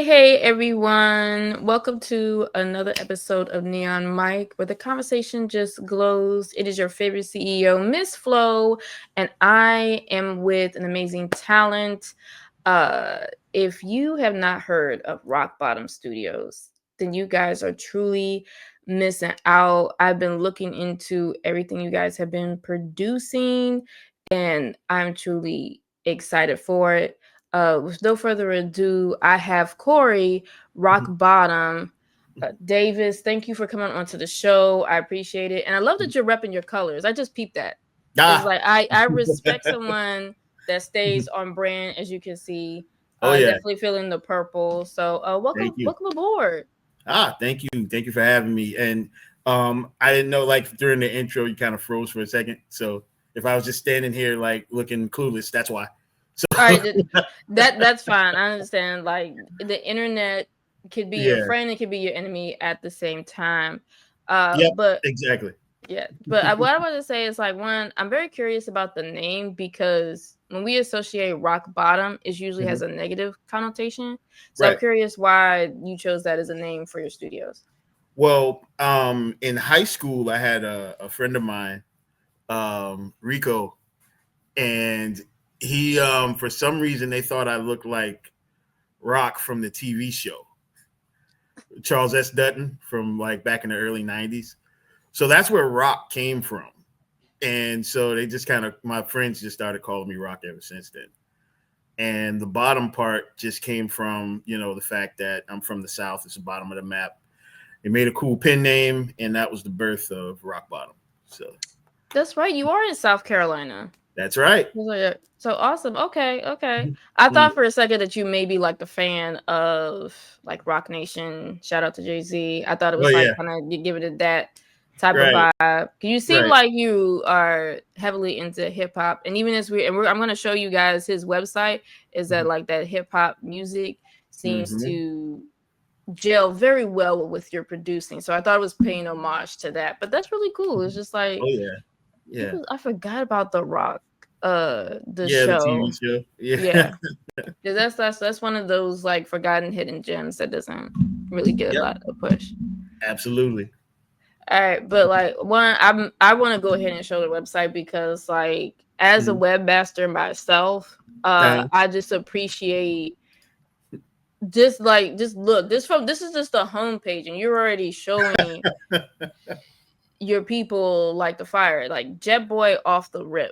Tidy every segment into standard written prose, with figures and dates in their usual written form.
Hey, everyone. Welcome to another episode of Neon Mike, where the conversation just glows. It is your favorite CEO, Miss Flo, and I am with an amazing talent. Uh, if you have not heard of Roc Bottom Studios, then you guys are truly missing out. I've been looking into everything you guys have been producing, and I'm truly excited for it. With no further ado, I have Corey Rock Mhm. Bottom. Davis, thank you for coming onto the show. I appreciate it. And I love that you're repping your colors. I just peeped that. It's Ah. like I respect someone that stays on brand, as you can see. Oh yeah, Definitely feeling the purple. So welcome thank you. welcome aboard. Thank you for having me. And I didn't know, like, during the intro you kind of froze for a second. So if I was just standing here like looking clueless, that's why. All So right, that's fine. I understand. Like the internet could be your yeah, friend, it could be your enemy at the same time. yep, But exactly. yeah, but what I want to say is like one, I'm very curious about the name because when we associate rock bottom, it usually Mhm. has a negative connotation. So I'm Right. curious why you chose that as a name for your studios. Well, in high school, I had a friend of mine, Rico, and he, for some reason, they thought I looked like Rock from the TV show. Charles S. Dutton from like back in the early 90s. So that's where rock came from. And so they just kind of, my friends just started calling me rock ever since then. And the bottom part just came from, the fact that I'm from the South. It's the bottom of the map. They made a cool pen name, and that was the birth of Rock Bottom. So That's right. You are in South Carolina. that's right. So awesome. Okay, okay. I Mm. thought for a second that you may be like the fan of like Rock Nation. Shout out to Jay-Z. I thought it Oh, was like yeah. kind of giving it that type of Right. vibe. You seem Right. like you are heavily into hip hop, and even as I'm going to show you guys his website. Is that like that hip hop music seems Mm-hmm. to gel very well with your producing. So I thought it was paying homage to that. But that's really cool. It's just Oh, like yeah. Yeah. people. I forgot about the Rock, the Yeah. The TV show. show. Yeah. Yeah, 'cause that's one of those like forgotten hidden gems that doesn't really get a Yep. lot of push. Absolutely. All right, but like one, I want to go ahead and show the website because like as a Mhm. webmaster myself, Uh, I just appreciate just look this is just the homepage and you're already showing your people like the fire like Jet Boy off the rip.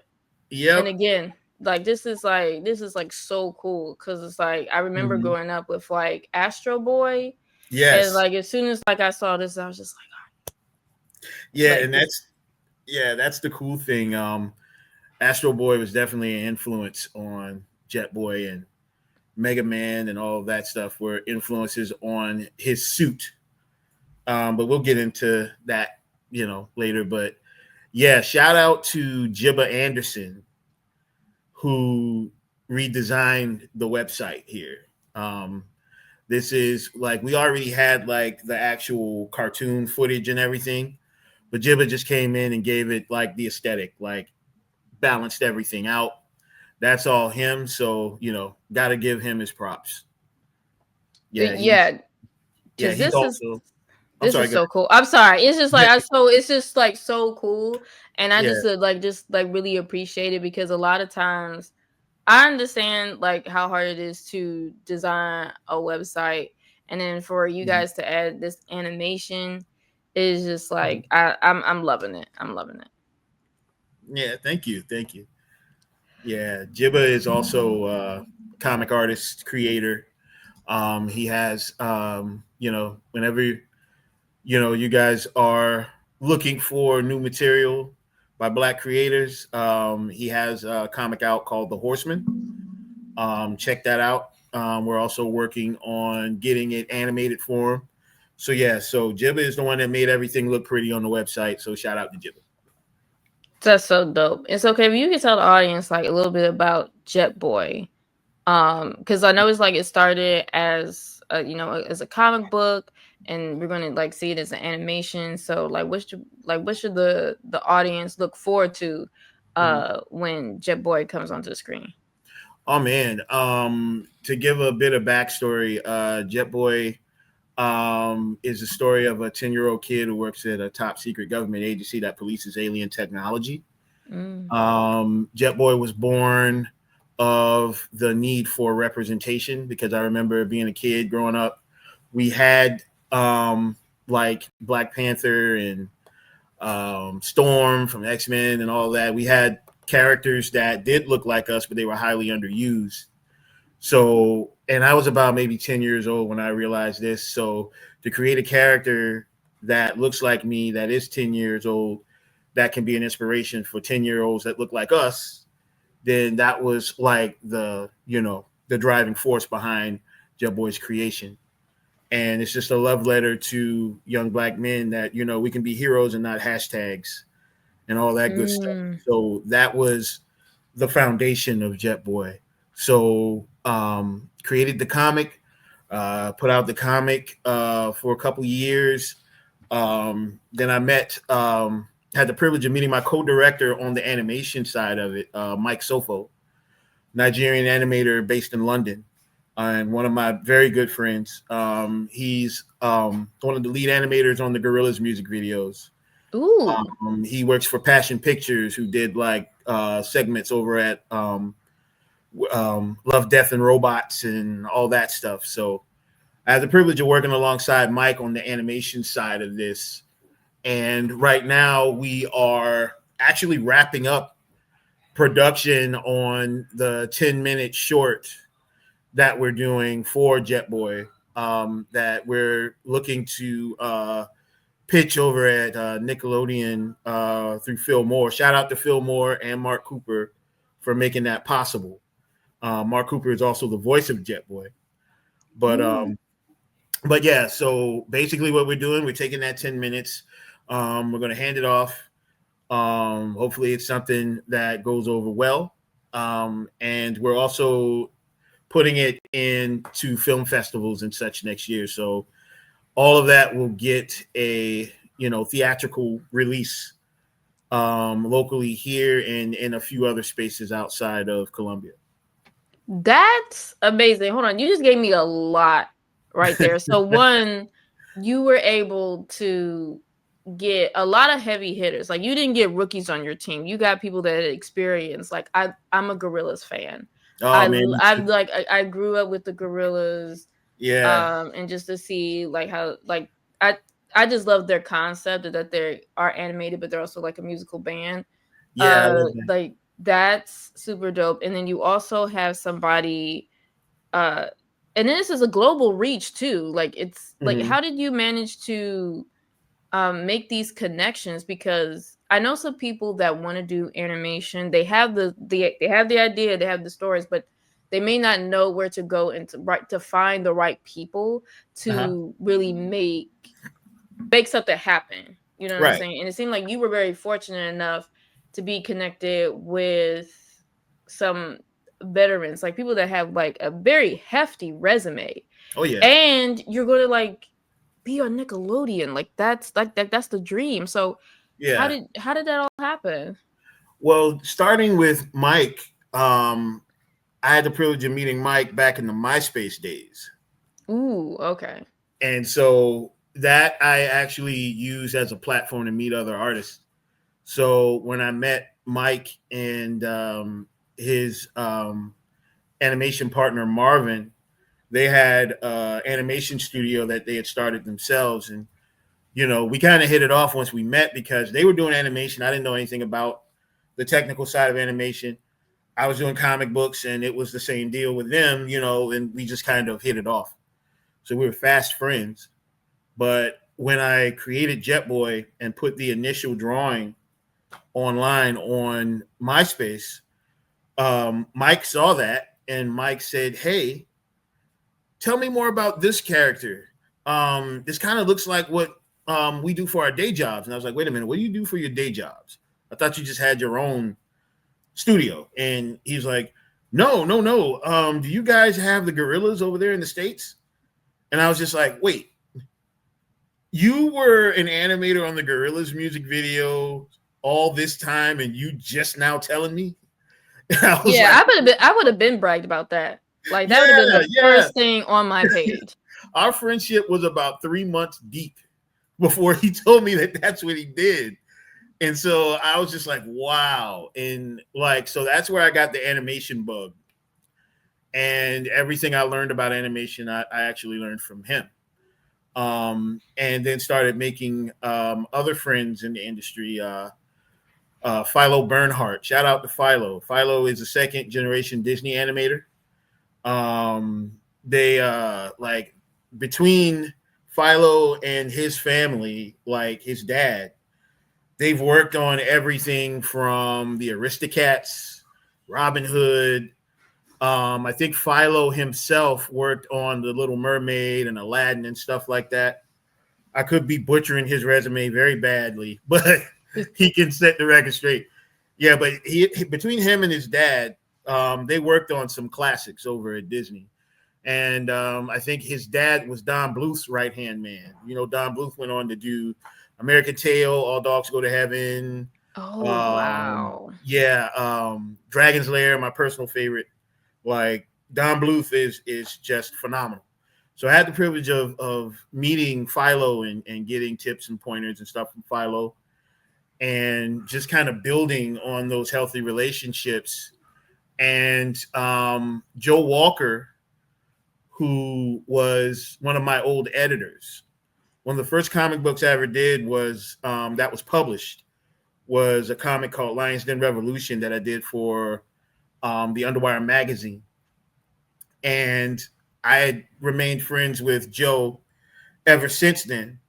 And yep. again, like this is like so cool because it's like I remember Mhm. growing up with like Astro Boy, and Yes. like as soon as like I saw this, I was just Yeah, like and this. that's the cool thing. Astro Boy was definitely an influence on Jet Boy, and Mega Man and all of that stuff were influences on his suit. But we'll get into that, later. But yeah, shout out to Jibba Anderson who redesigned the website here. Um, this is like we already had like the actual cartoon footage and everything, but Jibba just came in and gave it like the aesthetic, like balanced everything out. That's all him. So, got to give him his props. Yeah, he's Yeah, yeah, because he's also. I'm this sorry, is go so cool. I'm sorry. It's just like ahead. I so it's just like so cool, and I Yeah. just like really appreciate it because a lot of times I understand like how hard it is to design a website, and then for you Mhm. guys to add this animation is just like Mhm. I'm loving it. I'm loving it. Yeah, thank you. Thank you. Yeah, Jibba is also a comic artist, creator. He has, whenever, you guys are looking for new material by Black creators, he has a comic out called The Horseman. Check that out. We're also working on getting it animated for him. So yeah, so Jibba is the one that made everything look pretty on the website. So shout out to Jibba. That's so dope. It's okay if you can tell the audience like a little bit about Jet Boy. Because I know it's like it started as as a comic book, and we're gonna like see it as an animation. So like, what should the audience look forward to, Mhm. when Jet Boy comes onto the screen? Oh man. To give a bit of backstory, Jet Boy is a story of a 10-year-old kid who works at a top secret government agency that polices alien technology. Mm. Jet Boy was born of the need for representation because I remember being a kid growing up. We had like Black Panther and Storm from X-Men and all that. We had characters that did look like us, but they were highly underused. So, and I was about maybe 10 years old when I realized this. So, to create a character that looks like me, that is 10 years old, that can be an inspiration for 10-year-olds that look like us, then that was like the driving force behind Jet Boy's creation. And it's just a love letter to young Black men that, we can be heroes and not hashtags and all that good stuff. Mm. So that was the foundation of Jet Boy. So created the comic, put out the comic for a couple years. Then I had the privilege of meeting my co-director on the animation side of it, Mike Sofo, Nigerian animator based in London, and one of my very good friends. He's one of the lead animators on the Gorillaz music videos. Ooh. He works for Passion Pictures, who did like segments over at Love, Death, and Robots and all that stuff. So I had the privilege of working alongside Mike on the animation side of this. And right now we are actually wrapping up production on the 10-minute short that we're doing for Jet Boy, that we're looking to pitch over at Nickelodeon through Phil Moore. Shout out to Phil Moore and Mark Cooper for making that possible. Mark Cooper is also the voice of Jet Boy. But Ooh. but yeah, so basically what we're doing, we're taking that 10 minutes. We're going to hand it off. Hopefully it's something that goes over well. And we're also putting it into film festivals and such next year. So all of that will get a theatrical release locally here and in a few other spaces outside of Columbia. That's amazing. Hold on. You just gave me a lot right there. So one, you were able to get a lot of heavy hitters. Like you didn't get rookies on your team. You got people that had experience. Like I'm a Gorillas fan. Oh man, me I too. like I grew up with the Gorillas, Yeah, and just to see like how like I I just love their concept that they are animated, but they're also like a musical band. yeah, I love that. Like that's super dope. And then you also have somebody, uh, and then this is a global reach too. Like it's like, Hmm. how did you manage to make these connections? Because I know some people that want to do animation. They have they have the idea, they have the stories, but they may not know where to go and to find the right people Uh-huh. to really make something happen. You know what I'm Right. saying? And it seemed like you were very fortunate enough to be connected with some veterans, like people that have like a very hefty resume, Oh yeah. and you're going to like be on Nickelodeon. Like that's the dream. So Yeah. how did that all happen? Well, starting with Mike, I had the privilege of meeting Mike back in the MySpace days. Ooh, okay. And so that I actually use as a platform to meet other artists. So when I met Mike and his animation partner Marvin, they had animation studio that they had started themselves, and we kind of hit it off once we met because they were doing animation. I didn't know anything about the technical side of animation. I was doing comic books, and it was the same deal with them, and we just kind of hit it off. So we were fast friends. But when I created Jet Boy and put the initial drawing online on MySpace, Mike saw that and Mike said, "Hey, tell me more about this character. This kind of looks like what we do for our day jobs." And I was like, "Wait a minute, what do you do for your day jobs? I thought you just had your own studio." And he's like, "No, no, no. Do you guys have the Gorillas over there in the States?" And I was just like, "Wait, you were an animator on the Gorillas music video all this time, and you just now telling me?" I was Yeah, like, I would have been bragged about that. Like that would have been yeah, the yeah. first thing on my page. Our friendship was about 3 months deep before he told me that that's what he did. And so I was just like, wow. And like, so that's where I got the animation bug. And everything I learned about animation, I actually learned from him. And then started making other friends in the industry. Philo Bernhardt, shout out to Philo. Philo is a second generation Disney animator. They like between Philo and his family, like his dad, they've worked on everything from the Aristocats, Robin Hood. I think Philo himself worked on the Little Mermaid and Aladdin and stuff like that. I could be butchering his resume very badly, but he can set the record straight. Yeah, but he between him and his dad, they worked on some classics over at Disney. And I think his dad was Don Bluth's right hand man. You know, Don Bluth went on to do American Tail, All Dogs Go to Heaven. Oh wow. Yeah, Dragon's Lair, my personal favorite. Like Don Bluth is just phenomenal. So I had the privilege of meeting Philo and getting tips and pointers and stuff from Philo, and just kind of building on those healthy relationships. And Joe Walker, who was one of my old editors, one of the first comic books I ever did was that was published was a comic called Lions Den Revolution that I did for the Underwire magazine. And I had remained friends with Joe ever since then.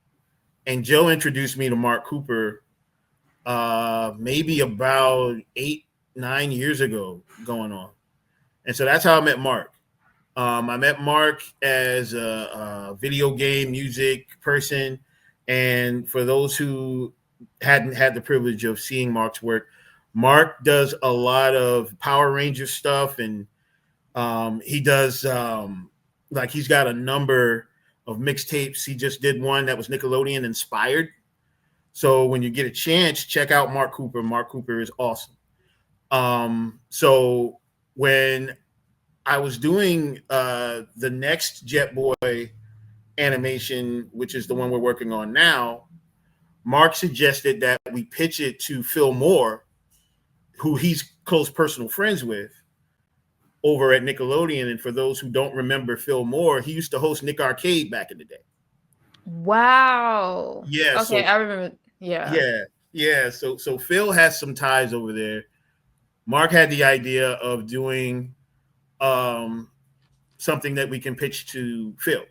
And Joe introduced me to Mark Cooper maybe about 8, 9 years ago going on. And so that's how I met Mark. I met Mark as a video game music person. And for those who hadn't had the privilege of seeing Mark's work, Mark does a lot of Power Rangers stuff, and he does like he's got a number of mixtapes. He just did one that was Nickelodeon inspired. So when you get a chance, check out Mark Cooper. Mark Cooper is awesome. So when I was doing the next Jet Boy animation, which is the one we're working on now, Mark suggested that we pitch it to Phil Moore, who he's close personal friends with over at Nickelodeon. And for those who don't remember Phil Moore, he used to host Nick Arcade back in the day. Wow. Yeah, Okay, so I remember. Yeah. yeah. So Phil has some ties over there. Mark had the idea of doing um, something that we can pitch to Phil.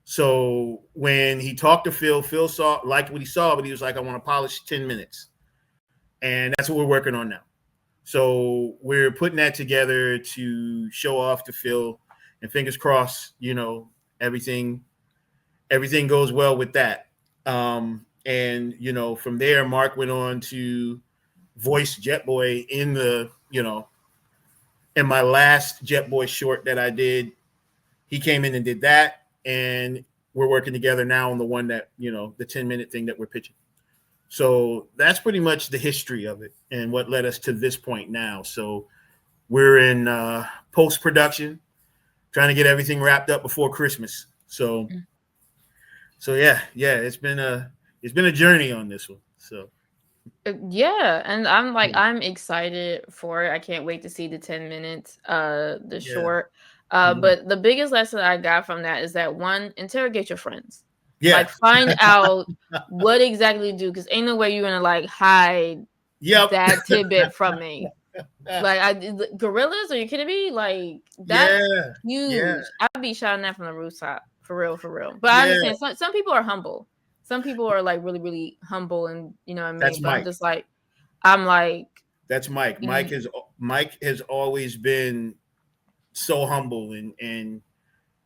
So when he talked to Phil, Phil saw liked what he saw, but he was like, "I want to polish 10 minutes," and that's what we're working on now. So we're putting that together to show off to Phil, and fingers crossed, everything everything goes well with that. And from there, Mark went on to voice Jet Boy in my last Jet Boy short that I did. He came in and did that, and we're working together now on the one that the 10-minute thing that we're pitching. So that's pretty much the history of it and what led us to this point now. So we're in post production, trying to get everything wrapped up before Christmas. So yeah, it's been a journey on this one. So Yeah, and I'm like yeah, I'm excited for it. I can't wait to see the 10 minutes the yeah, short. mhm. But the biggest lesson I got from that is that one, interrogate your friends. Yeah, Like find out what exactly to do, because ain't no way you're gonna like hide yep, that tidbit from me. Like gorillas, are you kidding me? Like that's yeah, yeah, huge. I'd be shouting that from the rooftop, for real, for real. But I yeah. understand some people are humble. Some people are like really, really humble, and you know what I That's mean. But Mike. I'm like, That's Mike. Mike has always been so humble, and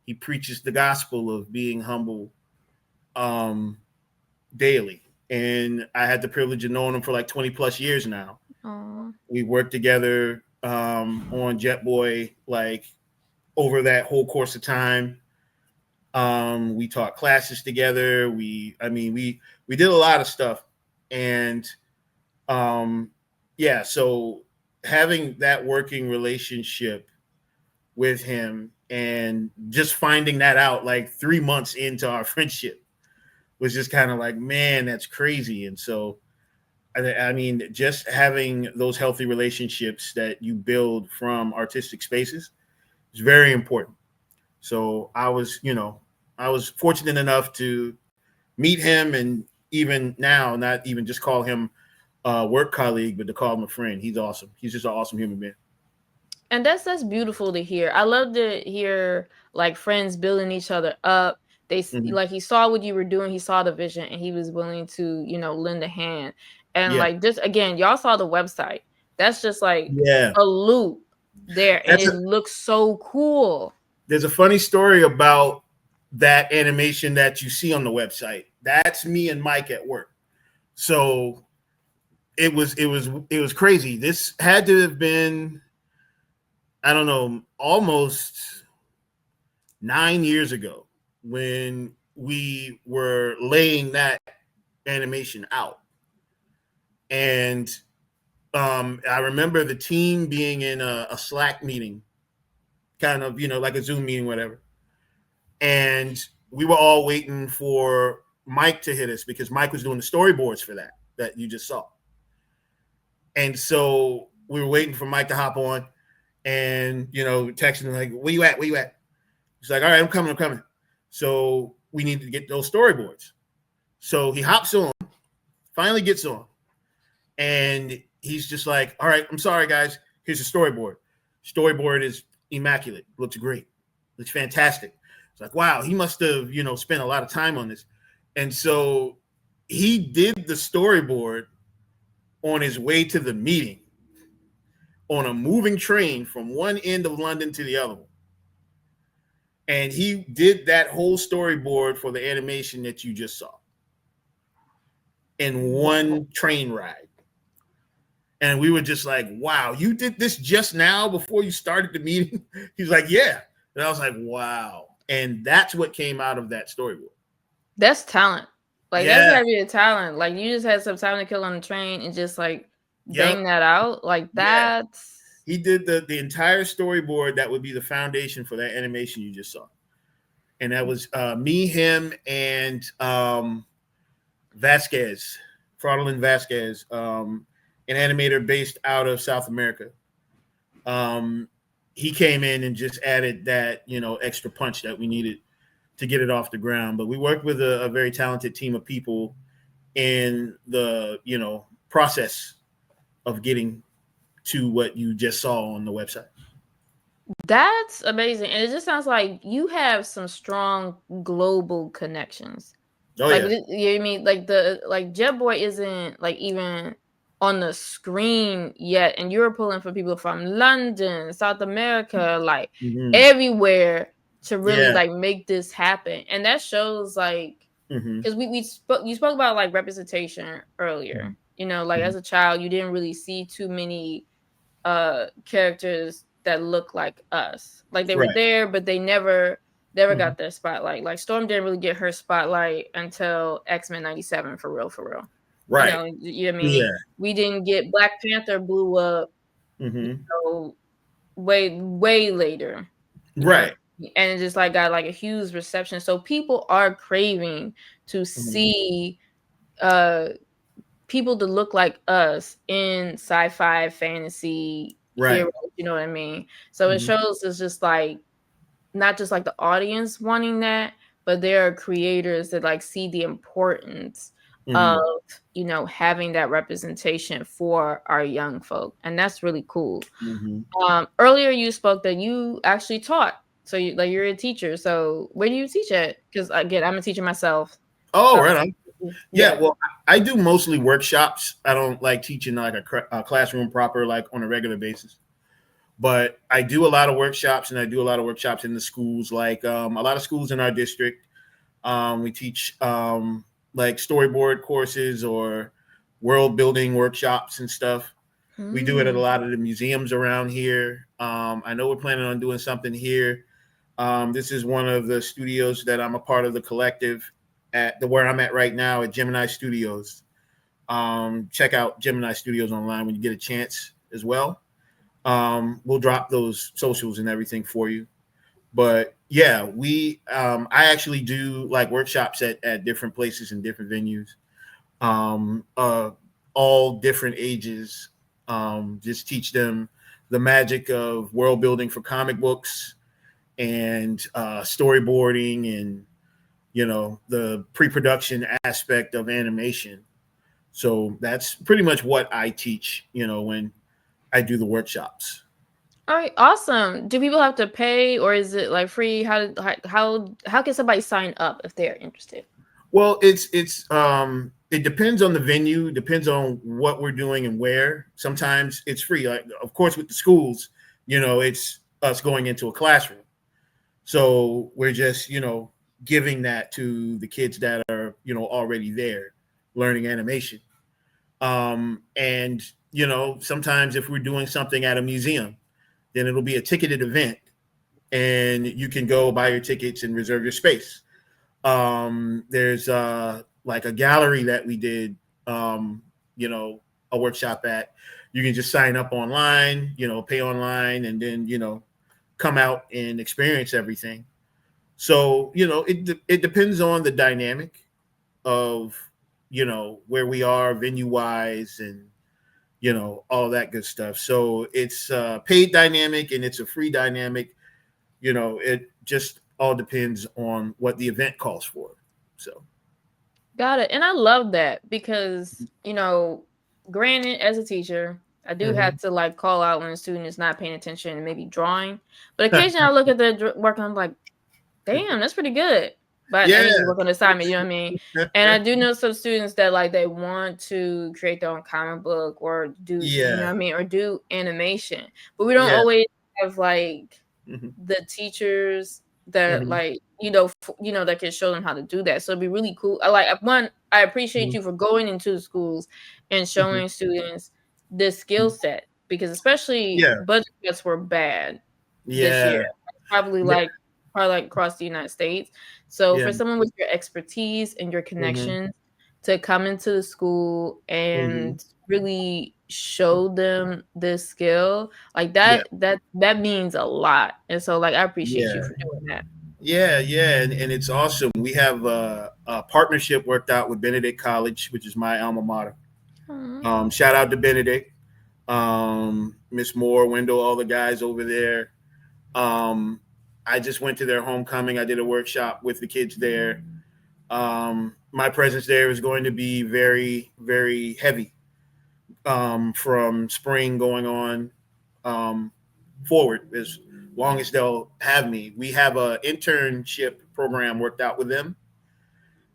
he preaches the gospel of being humble um, daily. And I had the privilege of knowing him for like 20 plus years now. oh, We worked together on Jet Boy like over that whole course of time. We taught classes together. We did a lot of stuff, and um, yeah. So having that working relationship with him and just finding that out like 3 months into our friendship was just kind of like, man, that's crazy. And so, I mean, just having those healthy relationships that you build from artistic spaces is very important. So I was fortunate enough to meet him, and even now, not even just call him a work colleague, but to call him a friend. He's awesome. He's just an awesome human being. And that's beautiful to hear. I love to hear like friends building each other up. Mm-hmm. Like he saw what you were doing, he saw the vision, and he was willing to lend a hand. And Yeah, like just again, y'all saw the website. That's just like yeah. a loop there, and That's it looks so cool. There's a funny story about that animation that you see on the website. That's me and Mike at work. So it was crazy. This had to have been, I don't know, almost 9 years ago when we were laying that animation out. And I remember the team being in a Slack meeting, kind of, like a Zoom meeting, whatever. And we were all waiting for Mike to hit us because Mike was doing the storyboards for that you just saw. And so we were waiting for Mike to hop on and, texting him like, where you at? Where you at? He's like, all right, I'm coming. So we need to get those storyboards. So he hops on, finally gets on, and he's just like, all right, I'm sorry, guys. Here's the storyboard. Storyboard is immaculate. Looks great. Looks fantastic. It's like, wow, he must have, spent a lot of time on this. And so he did the storyboard on his way to the meeting on a moving train from one end of London to the other one. And he did that whole storyboard for the animation that you just saw in one train ride. And we were just like, wow, you did this just now before you started the meeting? He's like, yeah. And I was like, wow. And that's what came out of that storyboard. That's talent. Like that's Yeah. gotta be a talent. Like you just had some time to kill on the train and just like Yep. bang that out. Like Yeah. that's He did the entire storyboard that would be the foundation for that animation you just saw. And that was me, him, and Vasquez, Fraudulent Vasquez, an animator based out of South America. He came in and just added that, extra punch that we needed to get it off the ground. But we worked with a very talented team of people in the, process of getting to what you just saw on the website. That's amazing. And it just sounds like you have some strong global connections. Oh Like yeah. you know what I mean? Like Jet Boy isn't like even on the screen yet, and you're pulling for people from London, South America, like Mm-hmm. everywhere to really Yeah. like make this happen. And that shows like Mm-hmm. because you spoke about like representation earlier. Like Mm-hmm. as a child, you didn't really see too many characters that look like us. Like they were Right. there, but they never Mm-hmm. got their spotlight. Like Storm didn't really get her spotlight until X-Men 97 for real, for real. Right. You know what I mean? Yeah. We didn't get Black Panther blew up, you Mm-hmm. know, way later, you know. Right. And it just like got like a huge reception. So people are craving to Mm-hmm. see uh people to look like us in sci-fi fantasy Right. heroes, you know what I mean? So it Mm-hmm. shows it's just like not just like the audience wanting that, but there are creators that like see the importance Mm-hmm. of, having that representation for our young folk. And that's really cool. Mm-hmm. Earlier you spoke that you actually taught. So you're a teacher. So where do you teach at? Because again, I'm a teacher myself. Oh, So right on. Yeah, yeah. well, I do mostly workshops. I don't like teaching like a classroom proper, like on a regular basis. But I do a lot of workshops, and I do a lot of workshops in the schools, like a lot of schools in our district. We teach like storyboard courses or world building workshops and stuff. We do it at a Hmm. lot of the museums around here. I know we're planning on doing something here. This is one of the studios that I'm a part of the collective at the where I'm at right now at Gemini Studios. Check out Gemini Studios online when you get a chance as well. We'll drop those socials and everything for you. But yeah, we I actually do like workshops at different places and different venues, um, uh, all different ages. Just teach them the magic of world building for comic books and storyboarding and the pre-production aspect of animation. So that's pretty much what I teach. When I do the workshops. All right, awesome. Do people have to pay or is it like free? How can somebody sign up if they're interested? Well, it depends on the venue, depends on what we're doing and where. Sometimes it's free. Like, of course, with the schools, it's us going into a classroom. So we're just, giving that to the kids that are, already there learning animation. And, sometimes if we're doing something at a museum, then it'll be a ticketed event and you can go buy your tickets and reserve your space. There's like a gallery that we did, um, you know, a workshop at. You can just sign up online, pay online, and then come out and experience everything. So it depends on the dynamic of where we are venue wise and all that good stuff. So it's a paid dynamic and it's a free dynamic. It just all depends on what the event calls for. So Got it. And I love that because, granted, as a teacher, I do have hmm to like call out when a student is not paying attention and maybe drawing. But occasionally I look at their work and I'm like, damn, that's pretty good. But I yeah, need to work on the assignment, you know what I mean? And I do know some students that like they want to create their own comic book or do, you know yeah, what I mean, or do animation. But we don't yeah, always have like hmm the teachers that hmm like that can show them how to do that. So it'd be really cool. I appreciate hmm you for going into the schools and hmm showing students this skill set because especially yeah, budget cuts were bad this year. yeah, Probably yeah, like probably like across the United States. So yeah, for someone with your expertise and your hmm connections to come into the school hmm and really show them this skill, like yeah, that means a lot. And so like I appreciate you yeah, for doing that. yeah, and it's awesome. We have a partnership worked out with Benedict College, which is my alma mater. Aw. Shout out to Benedict, Miss Moore, Wendell, all the guys over there. Um, I just went to their homecoming. I did a workshop with the kids there. My presence there is going to be very, very heavy, from spring going on, um, forward as long as they'll have me. We have a internship program worked out with them,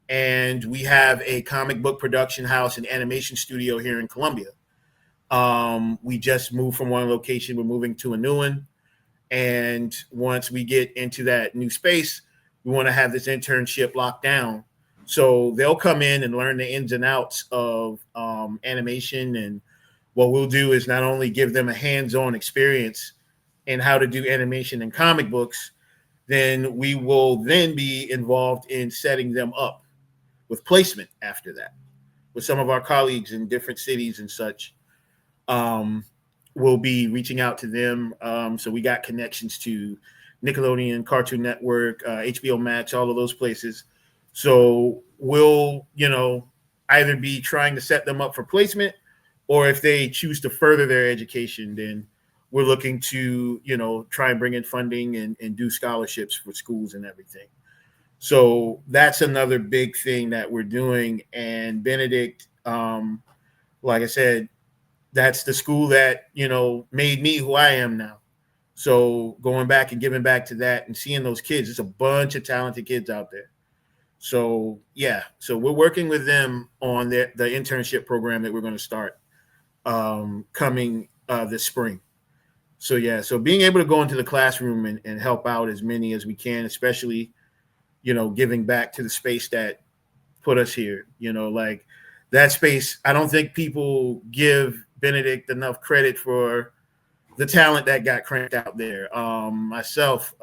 and we have a comic book production house and animation studio here in Columbia. We just moved from one location. We're moving to a new one. And once we get into that new space, we want to have this internship locked down. So they'll come in and learn the ins and outs of animation. And what we'll do is not only give them a hands on experience in how to do animation and comic books, then we will then be involved in setting them up with placement after that with some of our colleagues in different cities and such. um, we'll be reaching out to them. So we got connections to Nickelodeon, Cartoon Network, HBO Max, all of those places. So we'll, either be trying to set them up for placement, or if they choose to further their education, then we're looking to, try and bring in funding and do scholarships for schools and everything. So that's another big thing that we're doing. And Benedict, like I said, that's the school that made me who I am now. So going back and giving back to that and seeing those kids, it's a bunch of talented kids out there. So yeah, so we're working with them on the internship program that we're going to start, coming this spring. So yeah, so being able to go into the classroom and help out as many as we can, especially giving back to the space that put us here. Like that space. I don't think people give Benedict enough credit for the talent that got cranked out there. Myself,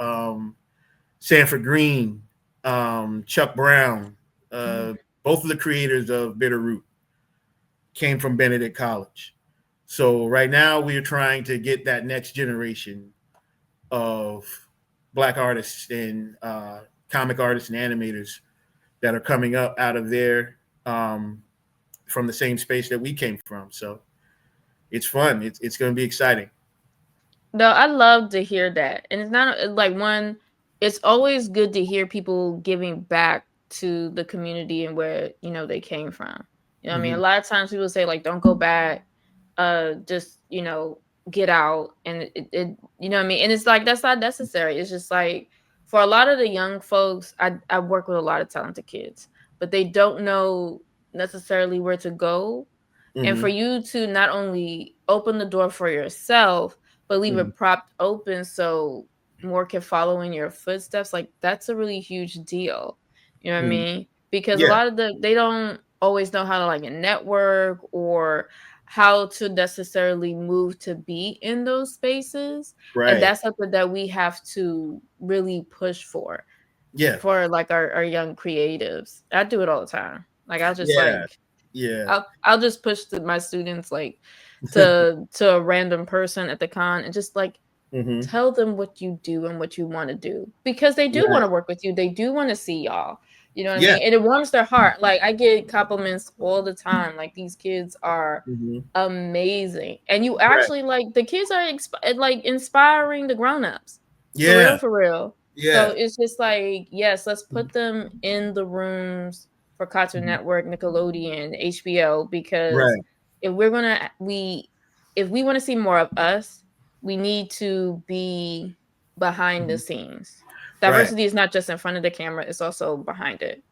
Sanford Green, Chuck Brown, uh, both of the creators of Bitterroot came from Benedict College. So right now we are trying to get that next generation of black artists and comic artists and animators that are coming up out of there, from the same space that we came from. So it's fun. It's going to be exciting. No, I love to hear that. And it's not like one, it's always good to hear people giving back to the community and where, they came from. You know what I mean? A Hmm. lot of times people say like don't go back, just, get out and it you know what I mean? And it's like that's not necessary. It's just like for a lot of the young folks, I work with a lot of talented kids, but they don't know necessarily where to go, and for Hmm. you to not only open the door for yourself but leave Hmm. it propped open so more can follow in your footsteps, like that's a really huge deal. You know what I Hmm. mean? Because a Yeah. lot of they don't always know how to like network or how to necessarily move to be in those spaces. And Right. that's something that we have to really push Yeah. for like our young creatives. I do it all the time. Like I'll just Yeah. like Yeah. I'll just push my students like to a random person at the con and just like Hmm. tell them what you do and what you want to do because they do want Right. to work with you. They do want to see y'all. You know what I Yeah. mean? And it warms their heart. Like I get compliments all the time. Like these kids are Hmm. amazing. And you Right. actually like the kids are like inspiring the grown-ups. For real, Yeah. for real. So Yeah. it's just like, yes, let's put them in the rooms for Cartoon Mhm. Network, Nickelodeon, HBO, because Right. if we're gonna we if we want to see more of us, we need to be behind the Mhm. scenes. Right. Diversity is not just in front of the camera, it's also behind it.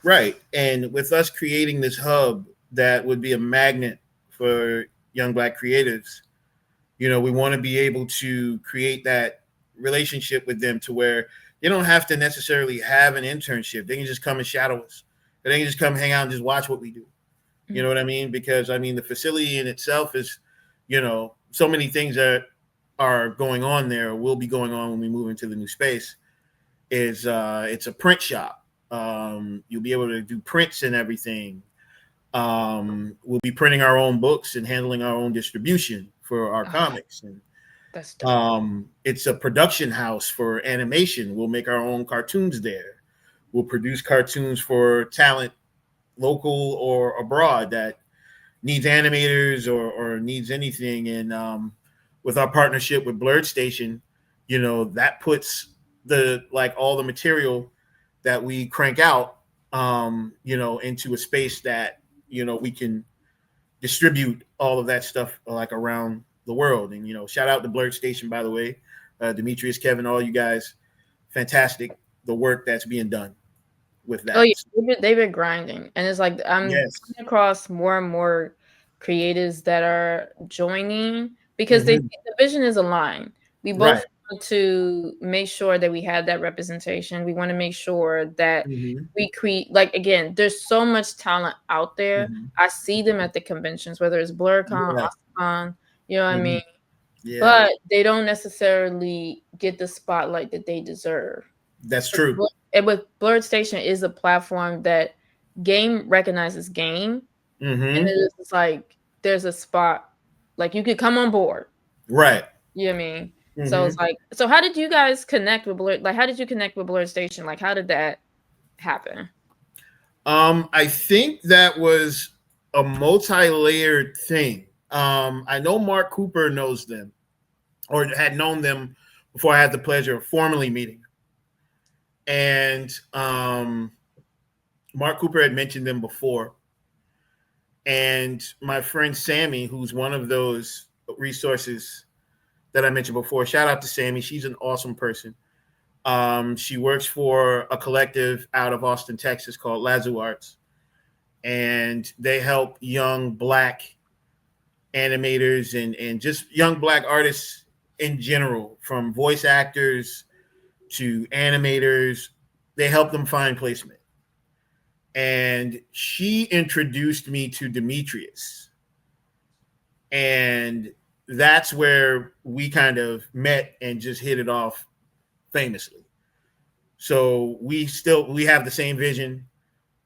Right. And with us creating this hub that would be a magnet for young black creatives, we want to be able to create that relationship with them to where they don't have to necessarily have an internship. They can just come and shadow us. They can just come hang out and just watch what we do. You Mm. know what I mean? Because I mean the facility in itself is, so many things that are going on there, will be going on when we move into the new space. Is it's a print shop. You'll be able to do prints and everything. We'll be printing our own books and handling our own distribution for our Oh, comics. And that's dope. it's a production house for animation. We'll make our own cartoons there. We'll produce cartoons for talent, local or abroad, that needs animators or needs anything. And with our partnership with Blurred Station, that puts the like all the material that we crank out, into a space that we can distribute all of that stuff like around the world. And shout out to Blurred Station, by the way, Demetrius, Kevin, all you guys, fantastic the work that's being done with Oh that. yeah, they've been grinding, and it's like I'm Yes. coming across more and more creatives that are joining because Hmm. the vision is aligned. We Right. both want to make sure that we have that representation. We want to make sure that Hmm. we create like again. There's so much talent out there. Hmm. I see them at the conventions, whether it's BlurCon, Yeah. OscarCon, you know what I Hmm. mean. Yeah. But they don't necessarily get the spotlight that they deserve. That's true. And with Blurred Station is a platform that game recognizes game, and Hmm. it is just like there's a spot like you could come on board. Right. You know what I mean? So Hmm. it's like, so how did you guys connect with Blurred? Like, how did you connect with Blurred Station? Like, how did that happen? I think that was a multi-layered thing. I know Mark Cooper knows them, or had known them before I had the pleasure of formally meeting. And Mark Cooper had mentioned them before. And my friend Sammy, who's one of those resources that I mentioned before, shout out to Sammy. She's an awesome person. She works for a collective out of Austin, Texas called Lazu Arts, and they help young black animators and just young black artists in general, from voice actors to animators. They help them find placement. And she introduced me to Demetrius. And that's where we kind of met and just hit it off famously. So we have the same vision,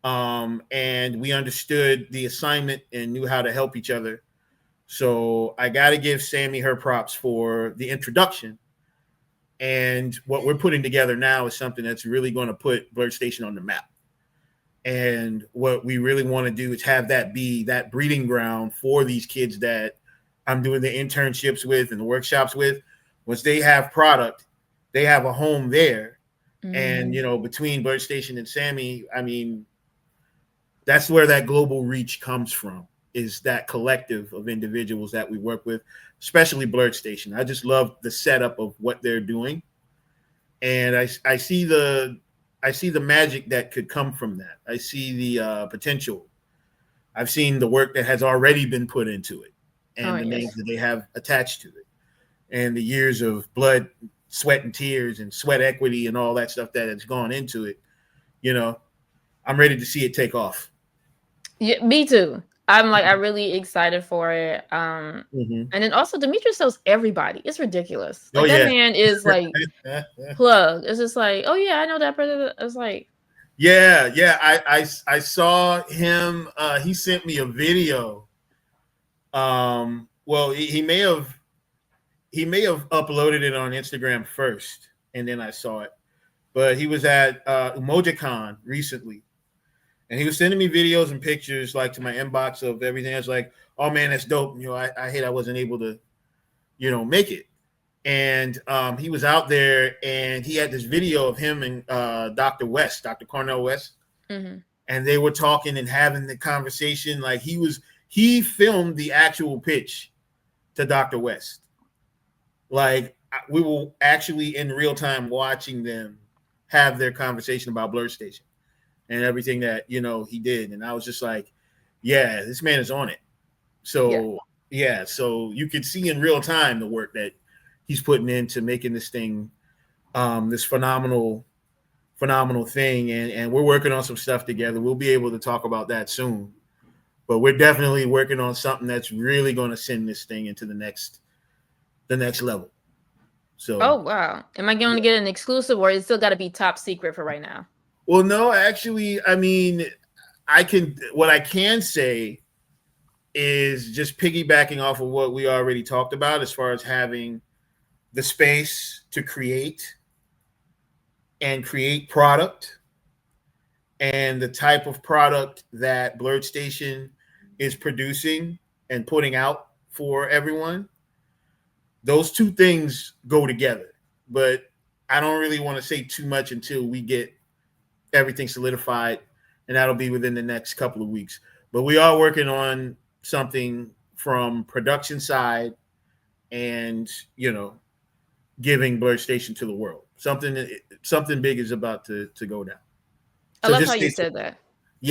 and we understood the assignment and knew how to help each other. So I got to give Sammy her props for the introduction. And what we're putting together now is something that's really going to put Blurred Station on the map. And what we really want to do is have that be that breeding ground for these kids that I'm doing the internships with and the workshops with. Once they have product, they have a home there. And, Mm. between Blurred Station and Sammy, I mean, that's where that global reach comes from, is that collective of individuals that we work with, especially Blurred Station. I just love the setup of what they're doing. And I see the magic that could come from that. I see the potential. I've seen the work that has already been put into it, Oh and the names yes. that they have attached to it, and the years of blood, sweat, and tears, and sweat equity, and all that stuff that has gone into it. You know, I'm ready to see it take off. Yeah, me too. I'm really excited for it. Mm-hmm. And then also Demetrius sells everybody. It's ridiculous. Oh Like that yeah, man is like plug. It's just like, oh yeah, I know that person. It's like, yeah. I saw him. He sent me a video. Well, he may have uploaded it on Instagram first, and then I saw it. But he was at Emojicon recently, and he was sending me videos and pictures like to my inbox of everything. I was like, "Oh man, that's dope." I hate I wasn't able to, make it. And he was out there, and he had this video of him and Dr. West, Dr. Cornell West, mhm. and they were talking and having the conversation. Like he filmed the actual pitch to Dr. West. Like we were actually in real time watching them have their conversation about Blur Station and everything that he did, and I was just like, yeah, this man is on it. Yeah. So yeah, so you could see in real time the work that he's putting into making this thing, this phenomenal thing, and we're working on some stuff together. We'll be able to talk about that soon, but we're definitely working on something that's really going to send this thing into the next level. So Oh wow. Am I going to yeah. get an exclusive or it's still got to be top secret for right now? Well, no, actually, I mean, what I can say is just piggybacking off of what we already talked about as far as having the space to create and create product, and the type of product that Blurred Station is producing and putting out for everyone. Those two things go together. But I don't really want to say too much until we get everything solidified, and that'll be within the next couple of weeks. But we are working on something from production side, and giving Blur Station to the world. Something big is about to go down. I So love just how stay you tuned. said that.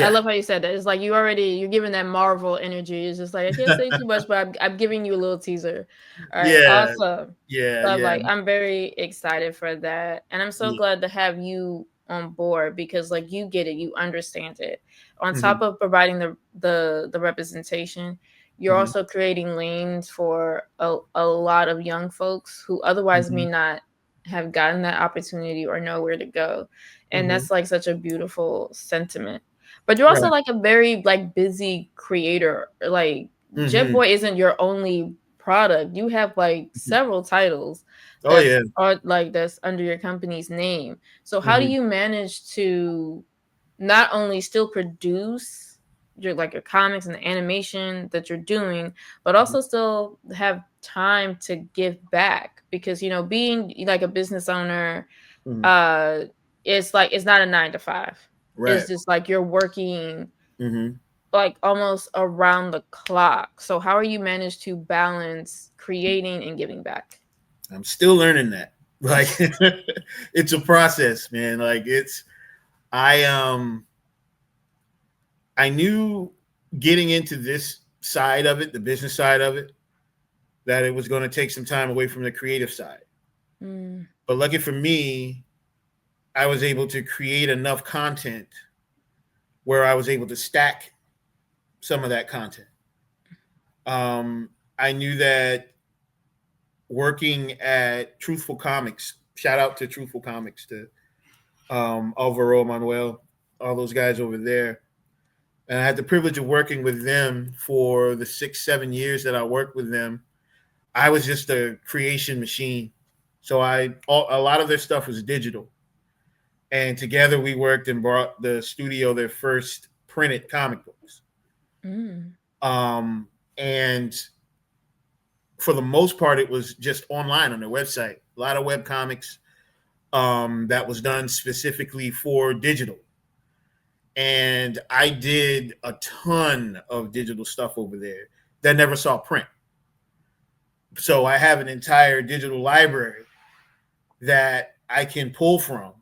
I Yeah, love how you said that. It's like you're giving that Marvel energy. It's just like I can't say too much, but I'm giving you a little teaser. All right, yeah, awesome. yeah, So yeah, I'm very excited for that, and I'm so yeah. glad to have you on board because like you get it, you understand it. On top Mm-hmm, of providing the representation, you're mm-hmm, also creating lanes for a lot of young folks who otherwise mm-hmm, may not have gotten that opportunity or know where to go, and mm-hmm. that's like such a beautiful sentiment. But you're also Right. like a very like busy creator. Like Jet Mm-hmm, Boy isn't your only product. You have like mm-hmm. several titles Oh that yeah. are like that's under your company's name. So how do Mm-hmm, you manage to not only still produce your comics and the animation that you're doing, but also still have time to give back? Because being like a business owner, mm-hmm. uh it's like it's not a 9 to 5. It's Right. just like you're working Mm-hmm. like almost around the clock. So how are you managed to balance creating and giving back? I'm still learning that. Like, it's a process, man. Like I um I knew getting into this side of it, the business side of it, that it was going to take some time away from the creative side. Mm, But lucky for me, I was able to create enough content where I was able to stack some of that content. I knew that working at Truthful Comics, shout out to Truthful Comics, to Alvaro Manuel, all those guys over there. And I had the privilege of working with them for the 6, 7 years that I worked with them. I was just a creation machine. So a lot of their stuff was digital, and together we worked and brought the studio their first printed comic books. Mm. Um, and for the most part, it was just online on their website. A lot of web comics that was done specifically for digital. And I did a ton of digital stuff over there that never saw print. So I have an entire digital library that I can pull from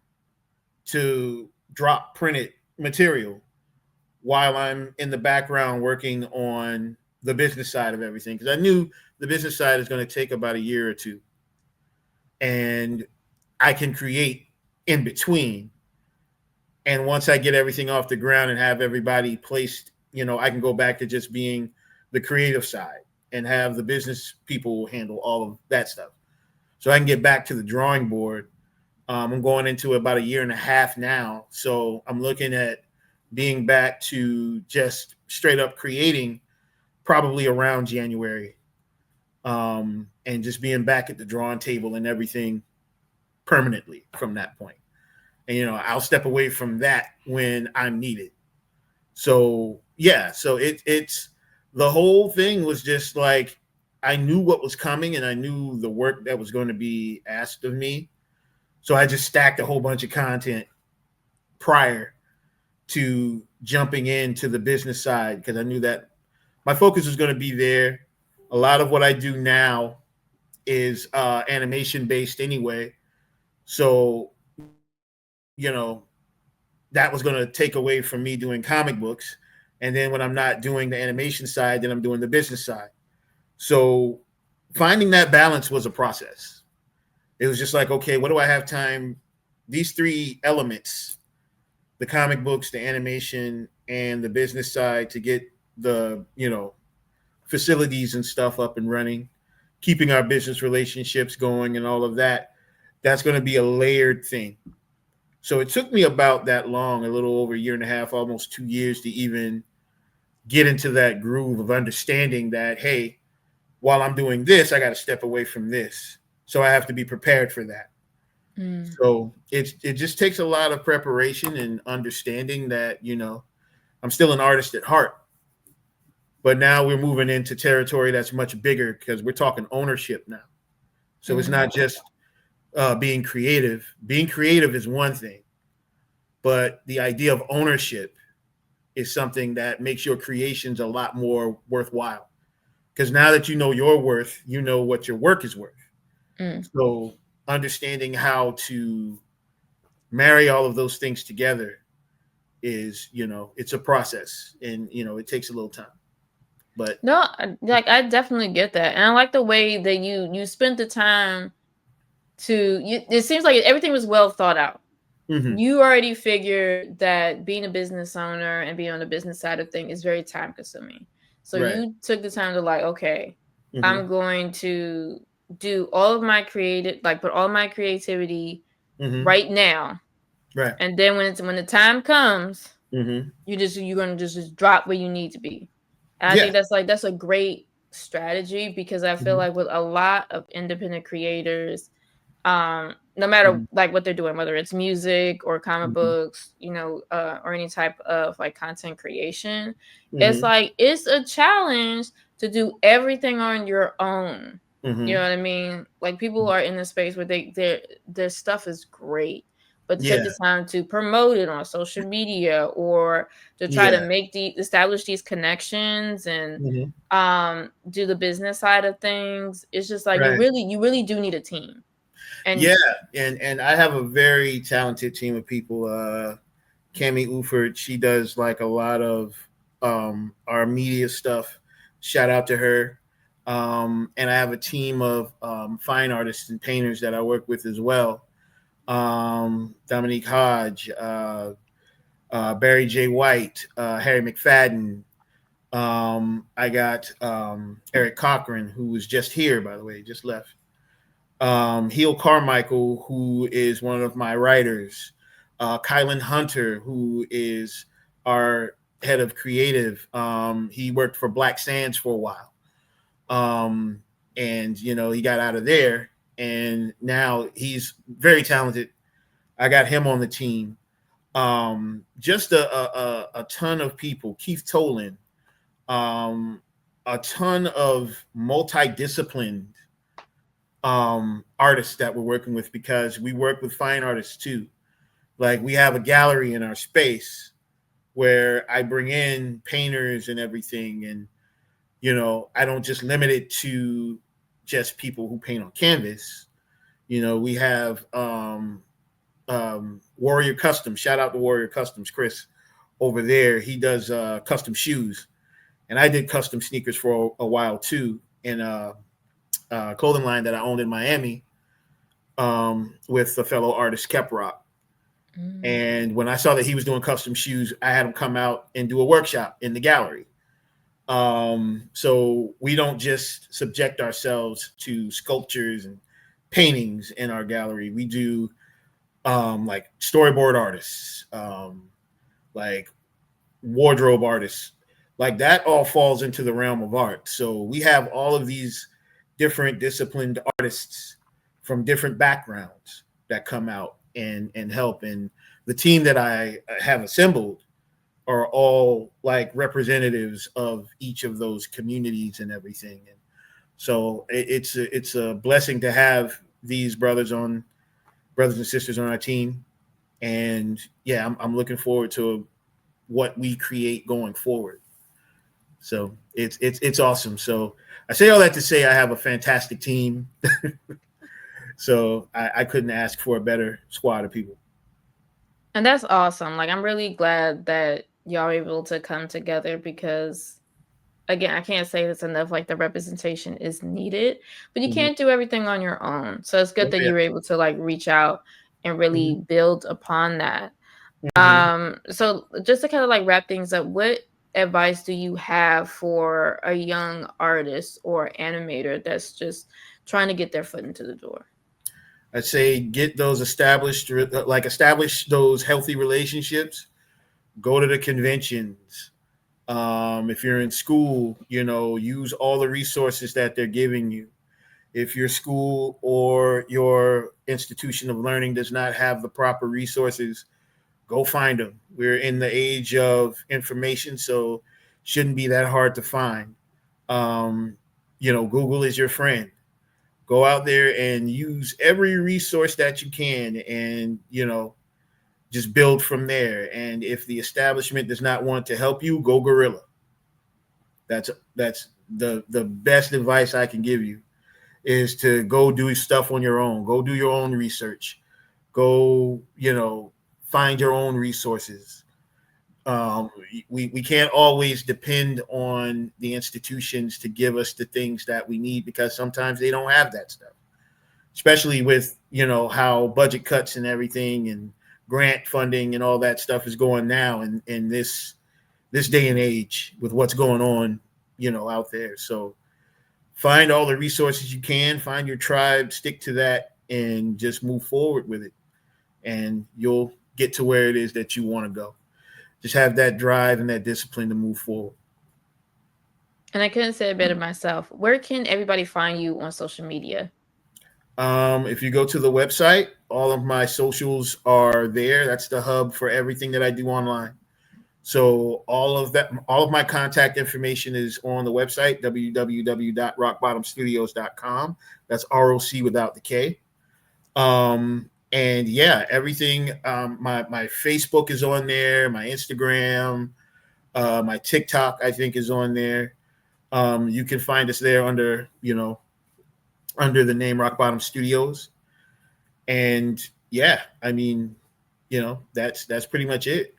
to drop printed material while I'm in the background working on the business side of everything. Because I knew the business side is going to take about a year or two. And I can create in between. And once I get everything off the ground and have everybody placed, I can go back to just being the creative side and have the business people handle all of that stuff. So I can get back to the drawing board. I'm going into about a year and a half now. So I'm looking at being back to just straight up creating probably around January, and just being back at the drawing table and everything permanently from that point. And, I'll step away from that when I'm needed. So, yeah, so it's the whole thing was just like I knew what was coming and I knew the work that was going to be asked of me. So I just stacked a whole bunch of content prior to jumping into the business side because I knew that my focus was going to be there. A lot of what I do now is animation based anyway. So, that was going to take away from me doing comic books. And then when I'm not doing the animation side, then I'm doing the business side. So finding that balance was a process. It was just like, okay, what do I have time? These three elements, the comic books, the animation, and the business side to get the, facilities and stuff up and running, keeping our business relationships going and all of that. That's going to be a layered thing. So it took me about that long, a little over a year and a half, almost 2 years to even get into that groove of understanding that, hey, while I'm doing this, I got to step away from this. So I have to be prepared for that. Mm. So it just takes a lot of preparation and understanding that, I'm still an artist at heart. But now we're moving into territory that's much bigger because we're talking ownership now. So it's Mm. not just being creative. Being creative is one thing, but the idea of ownership is something that makes your creations a lot more worthwhile. Because now that you know your worth, you know what your work is worth. Mm. So understanding how to marry all of those things together is, it's a process, and it takes a little time. But No, like I definitely get that, and I like the way that you spent the time to. It seems like everything was well thought out. mm-hmm, You already figured that being a business owner and being on the business side of things is very time consuming. So right, you took the time to like, okay, mm-hmm, I'm going to do all of my creative, like put all my creativity mm-hmm, right now, right, and then when the time comes, mm-hmm, you're gonna just drop where you need to be. And I yeah, think that's a great strategy because I feel mm-hmm, like with a lot of independent creators, no matter mm-hmm, like what they're doing, whether it's music or comic mm-hmm, books, or any type of like content creation, it's mm-hmm, like it's a challenge to do everything on your own. You mm-hmm, know what I mean? Like people are in the space where their stuff is great, but to take yeah, the time to promote it on social media or to try to yeah, establish these connections and mm-hmm, do the business side of things, it's just like right. you really do need a team. And Yeah, and I have a very talented team of people. Cami Uford, she does like a lot of our media stuff. Shout out to her. And I have a team of fine artists and painters that I work with as well. Dominique Hodge, Barry J. White, Harry McFadden. I got Eric Cochran, who was just here, by the way, just left. Heel Carmichael, who is one of my writers, Kylan Hunter, who is our head of creative. He worked for Black Sands for a while, um, and he got out of there, and now he's very talented. I got him on the team. Just a ton of people. Keith Tolan, um, a ton of multidisciplined artists that we're working with, because we work with fine artists too. Like, we have a gallery in our space where I bring in painters and everything, and I don't just limit it to just people who paint on canvas. We have Warrior Customs. Shout out to Warrior Customs, Chris over there. He does custom shoes, and I did custom sneakers for a while too, in a clothing line that I owned in Miami, with the fellow artist Keprock. Mm. And when I saw that he was doing custom shoes, I had him come out and do a workshop in the gallery. So we don't just subject ourselves to sculptures and paintings in our gallery. We do like storyboard artists, like wardrobe artists, like that all falls into the realm of art. So we have all of these different disciplined artists from different backgrounds that come out and help. And the team that I have assembled are all like representatives of each of those communities and everything. And so it's a blessing to have these brothers and sisters on our team. And yeah, I'm looking forward to what we create going forward. So it's awesome. So I say all that to say I have a fantastic team. So I couldn't ask for a better squad of people. And that's awesome. Like, I'm really glad that y'all are able to come together because, again, I can't say this enough. Like, the representation is needed, but you Mm-hmm. can't do everything on your own. So it's good Oh that yeah. you were able to like reach out and really build upon that. Mm-hmm. So just to kind of like wrap things up, what advice do you have for a young artist or animator that's just trying to get their foot into the door? I'd say get those established, like establish those healthy relationships. Go to the conventions. If you're in school, use all the resources that they're giving you. If your school or your institution of learning does not have the proper resources, go find them. We're in the age of information, so shouldn't be that hard to find. Um, Google is your friend. Go out there and use every resource that you can, and just build from there. And if the establishment does not want to help you, go guerrilla. That's the best advice I can give you, is to go do stuff on your own. Go do your own research. Go, find your own resources. We can't always depend on the institutions to give us the things that we need, because sometimes they don't have that stuff, especially with how budget cuts and everything and grant funding and all that stuff is going now in this day and age with what's going on out there. So find all the resources you can, find your tribe, stick to that, and just move forward with it, and you'll get to where it is that you want to go. Just have that drive and that discipline to move forward. And I couldn't say it better myself. Where can everybody find you on social media? If you go to the website, all of my socials are there. That's the hub for everything that I do online. So all of my contact information is on the website, www.rocbottomstudios.com. That's ROC without the K. And yeah, everything. My Facebook is on there. My Instagram, my TikTok, I think, is on there. You can find us there under the name Roc Bottom Studios. And yeah, I mean, that's pretty much it.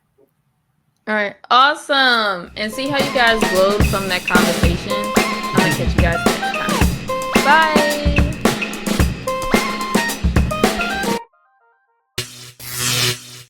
All right, awesome. And see how you guys glowed from that conversation. I'm gonna catch you guys next time. Bye.